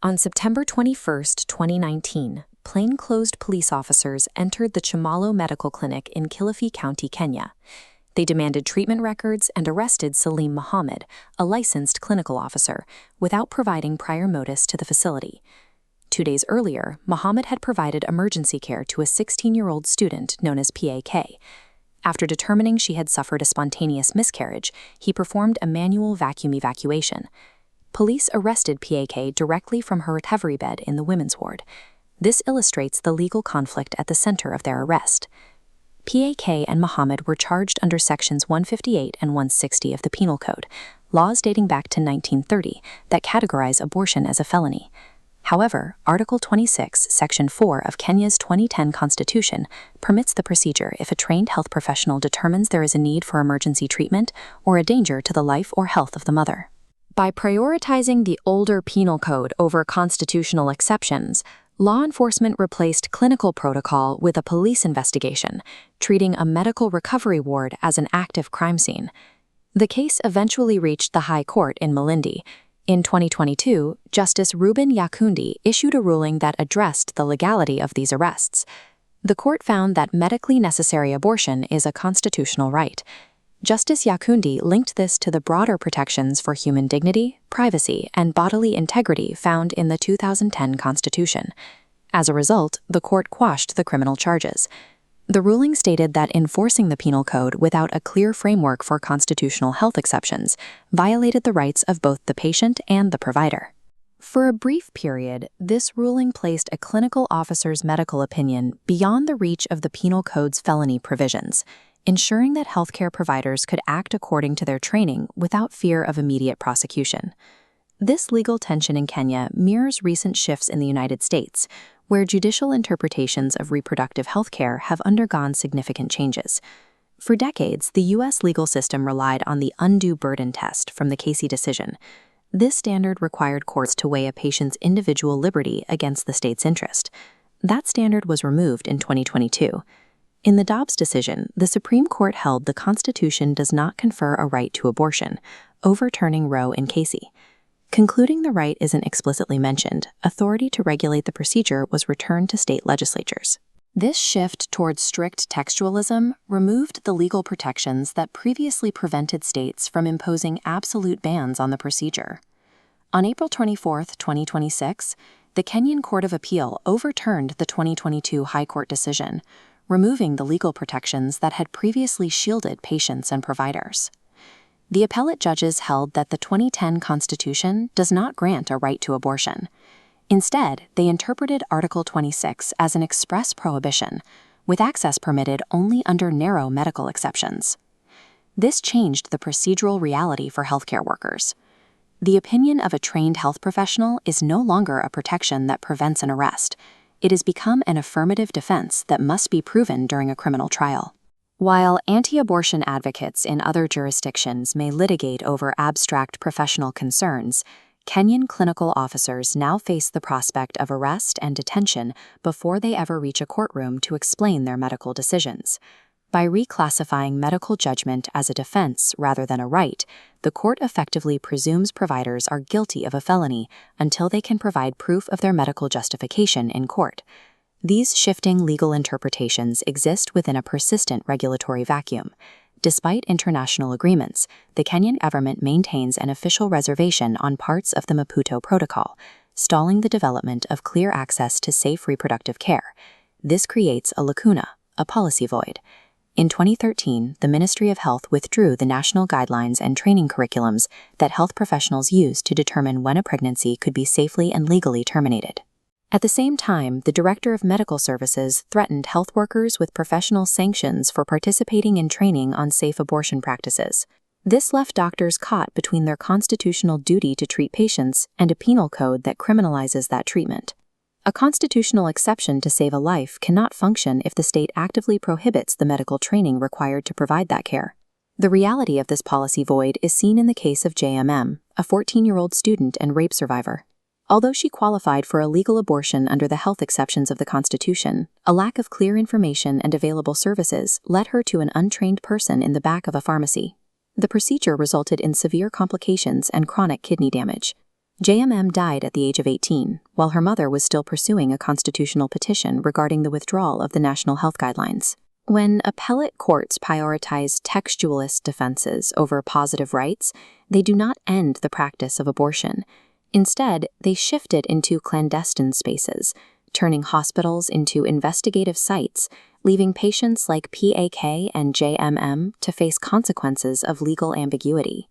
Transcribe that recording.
On September 21, 2019, plainclothes police officers entered the Chamalo Medical Clinic in Kilifi County, Kenya. They demanded treatment records and arrested Salim Mohammed, a licensed clinical officer, without providing prior notice to the facility. 2 days earlier, Mohammed had provided emergency care to a 16-year-old student known as PAK. After determining she had suffered a spontaneous miscarriage, he performed a manual vacuum evacuation. Police arrested PAK directly from her recovery bed in the women's ward. This illustrates the legal conflict at the center of their arrest. PAK and Mohammed were charged under Sections 158 and 160 of the Penal Code, laws dating back to 1930 that categorize abortion as a felony. However, Article 26, Section 4 of Kenya's 2010 Constitution permits the procedure if a trained health professional determines there is a need for emergency treatment or a danger to the life or health of the mother. By prioritizing the older Penal Code over constitutional exceptions, law enforcement replaced clinical protocol with a police investigation, treating a medical recovery ward as an active crime scene. The case eventually reached the High Court in Malindi. In 2022, Justice Reuben Yakundi issued a ruling that addressed the legality of these arrests. The court found that medically necessary abortion is a constitutional right. Justice Yakundi linked this to the broader protections for human dignity, privacy, and bodily integrity found in the 2010 Constitution. As a result, the court quashed the criminal charges. The ruling stated that enforcing the Penal Code without a clear framework for constitutional health exceptions violated the rights of both the patient and the provider. For a brief period, this ruling placed a clinical officer's medical opinion beyond the reach of the Penal Code's felony provisions, ensuring that healthcare providers could act according to their training without fear of immediate prosecution. This legal tension in Kenya mirrors recent shifts in the United States, where judicial interpretations of reproductive health care have undergone significant changes. For decades, the U.S. legal system relied on the undue burden test from the Casey decision. This standard required courts to weigh a patient's individual liberty against the state's interest. That standard was removed in 2022. In the Dobbs decision, the Supreme Court held the Constitution does not confer a right to abortion, overturning Roe and Casey. Concluding the right isn't explicitly mentioned, authority to regulate the procedure was returned to state legislatures. This shift towards strict textualism removed the legal protections that previously prevented states from imposing absolute bans on the procedure. On April 24, 2026, the Kenyan Court of Appeal overturned the 2022 High Court decision, removing the legal protections that had previously shielded patients and providers. The appellate judges held that the 2010 Constitution does not grant a right to abortion. Instead, they interpreted Article 26 as an express prohibition, with access permitted only under narrow medical exceptions. This changed the procedural reality for healthcare workers. The opinion of a trained health professional is no longer a protection that prevents an arrest. It has become an affirmative defense that must be proven during a criminal trial. While anti-abortion advocates in other jurisdictions may litigate over abstract professional concerns, Kenyan clinical officers now face the prospect of arrest and detention before they ever reach a courtroom to explain their medical decisions. By reclassifying medical judgment as a defense rather than a right, the court effectively presumes providers are guilty of a felony until they can provide proof of their medical justification in court. These shifting legal interpretations exist within a persistent regulatory vacuum. Despite international agreements, the Kenyan government maintains an official reservation on parts of the Maputo Protocol, stalling the development of clear access to safe reproductive care. This creates a lacuna, a policy void. In 2013, the Ministry of Health withdrew the national guidelines and training curriculums that health professionals use to determine when a pregnancy could be safely and legally terminated. At the same time, the Director of Medical Services threatened health workers with professional sanctions for participating in training on safe abortion practices. This left doctors caught between their constitutional duty to treat patients and a penal code that criminalizes that treatment. A constitutional exception to save a life cannot function if the state actively prohibits the medical training required to provide that care. The reality of this policy void is seen in the case of JMM, a 14-year-old student and rape survivor. Although she qualified for a legal abortion under the health exceptions of the Constitution, a lack of clear information and available services led her to an untrained person in the back of a pharmacy. The procedure resulted in severe complications and chronic kidney damage. JMM died at the age of 18, while her mother was still pursuing a constitutional petition regarding the withdrawal of the National Health Guidelines. When appellate courts prioritize textualist defenses over positive rights, they do not end the practice of abortion. Instead, they shift it into clandestine spaces, turning hospitals into investigative sites, leaving patients like PAK and JMM to face consequences of legal ambiguity.